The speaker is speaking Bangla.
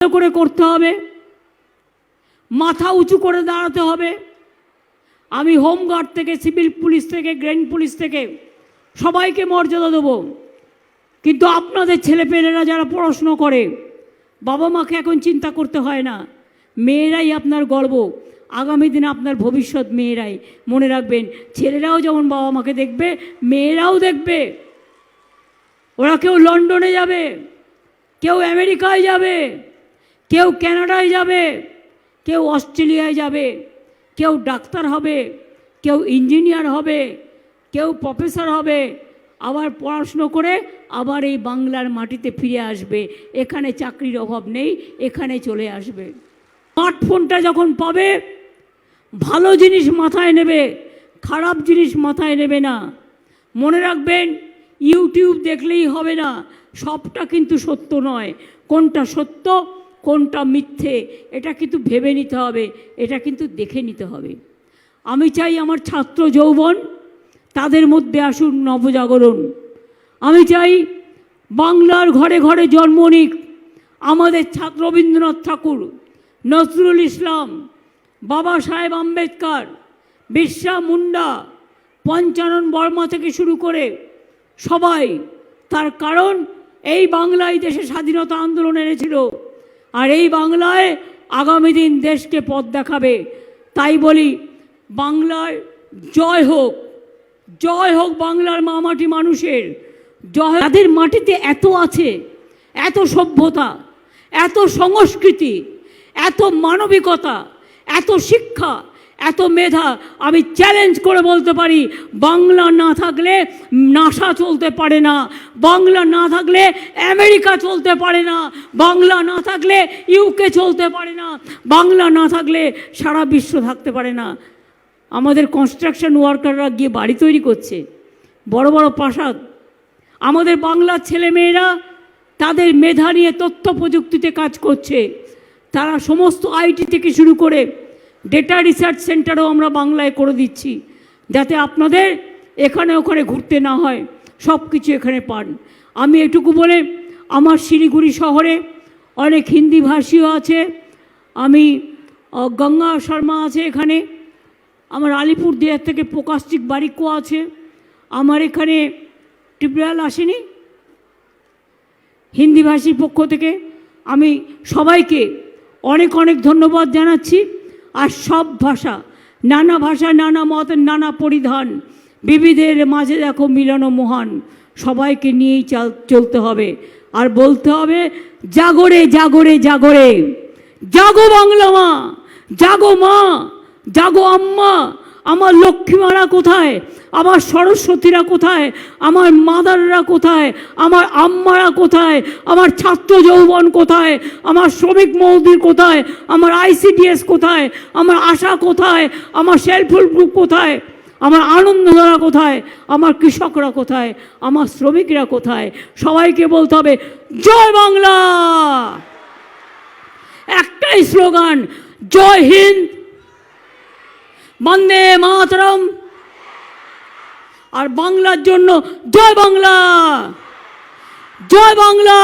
করে করতে হবে, মাথা উঁচু করে দাঁড়াতে হবে। আমি হোমগার্ড থেকে, সিভিল পুলিশ থেকে, গ্রেন পুলিশ থেকে সবাইকে মর্যাদা দেবো। কিন্তু আপনাদের ছেলেপেলেরা যারা পড়াশুনো করে, বাবা মাকে এখন চিন্তা করতে হয় না, মেয়েরাই আপনার গর্ব, আগামী দিনে আপনার ভবিষ্যৎ মেয়েরাই। মনে রাখবেন, ছেলেরাও যেমন বাবা মাকে দেখবে, মেয়েরাও দেখবে। ওরা কেউ লন্ডনে যাবে, কেউ আমেরিকায় যাবে, কেউ কানাডায় যাবে, কেউ অস্ট্রেলিয়ায় যাবে, কেউ ডাক্তার হবে, কেউ ইঞ্জিনিয়ার হবে, কেউ প্রফেসর হবে, আবার পড়াশুনো করে আবার এই বাংলার মাটিতে ফিরে আসবে। এখানে চাকরির অভাব নেই, এখানে চলে আসবে। স্মার্টফোনটা যখন পাবে, ভালো জিনিস মাথায় নেবে, খারাপ জিনিস মাথায় নেবে না। মনে রাখবেন, ইউটিউব দেখলেই হবে না, সবটা কিন্তু সত্য নয়। কোনটা সত্য কোনটা মিথ্যে এটা কিন্তু ভেবে নিতে হবে, এটা কিন্তু দেখে নিতে হবে। আমি চাই আমার ছাত্র যৌবন, তাদের মধ্যে আসুন নবজাগরণ। আমি চাই বাংলার ঘরে ঘরে জন্ম নিক আমাদের ছাত্র রবীন্দ্রনাথ ঠাকুর, নজরুল ইসলাম, বাবা সাহেব আম্বেদকর, বিরসা মুন্ডা, পঞ্চানন বর্মা থেকে শুরু করে সবাই। তার কারণ এই বাংলায় দেশে স্বাধীনতা আন্দোলন এনেছিল, আর এই বাংলায় আগামী দিন দেশকে পথ দেখাবে। তাই বলি, বাংলার জয় হোক, জয় হোক বাংলার মামাটি মানুষের জয়। তাদের মাটিতে এত আছে, এত সভ্যতা, এত সংস্কৃতি, এত মানবিকতা, এত শিক্ষা, এত মেধা। আমি চ্যালেঞ্জ করে বলতে পারি, বাংলা না থাকলে নাসা চলতে পারে না, বাংলা না থাকলে আমেরিকা চলতে পারে না, বাংলা না থাকলে ইউকে চলতে পারে না, বাংলা না থাকলে সারা বিশ্ব থাকতে পারে না। আমাদের কনস্ট্রাকশন ওয়ার্কাররা গিয়ে বাড়ি তৈরি করছে, বড় বড় প্রাসাদ। আমাদের বাংলার ছেলেমেয়েরা তাদের মেধা নিয়ে তথ্য প্রযুক্তিতে কাজ করছে। তারা সমস্ত আইটি থেকে শুরু করে ডেটা রিসার্চ সেন্টারও আমরা বাংলায় করে দিচ্ছি, যাতে আপনাদের এখানে ওখানে ঘুরতে না হয়, সব কিছু এখানে পান। আমি এটুকু বলে, আমার শিলিগুড়ি শহরে অনেক হিন্দি ভাষীও আছে। আমি গঙ্গা শর্মা আছে এখানে, আমার আলিপুর দিয়ার থেকে প্রকাশিক বারিকও আছে, আমার এখানে টিবরাল আসেনি হিন্দি ভাষীর পক্ষ থেকে। আমি সবাইকে অনেক অনেক ধন্যবাদ জানাচ্ছি। আর সব ভাষা, নানা ভাষা, নানা মত, নানা পরিধান, বিবিধের মাঝে দেখো মিলন মহান। সবাইকে নিয়েই চলতে হবে, আর বলতে হবে, জাগরে জাগরে জাগরে, জাগো বাংলা মা, জাগো মা, জাগো আম্মা। আমার লক্ষ্মীমারা কোথায়, আমার সরস্বতীরা কোথায়, আমার মাদাররা কোথায়, আমার আম্মারা কোথায়, আমার ছাত্র যৌবন কোথায়, আমার শ্রমিক মহোদয় কোথায়, আমার আইসিডিএস কোথায়, আমার আশা কোথায়, আমার সেলফ হেল্প গ্রুপ কোথায়, আমার আনন্দধারা কোথায়, আমার কৃষকরা কোথায়, আমার শ্রমিকরা কোথায়। সবাইকে বলতে হবে, জয় বাংলা। একটাই স্লোগান, জয় হিন্দ, বন্দে মাতরম। আর বাংলার জন্য জয় বাংলা, জয় বাংলা।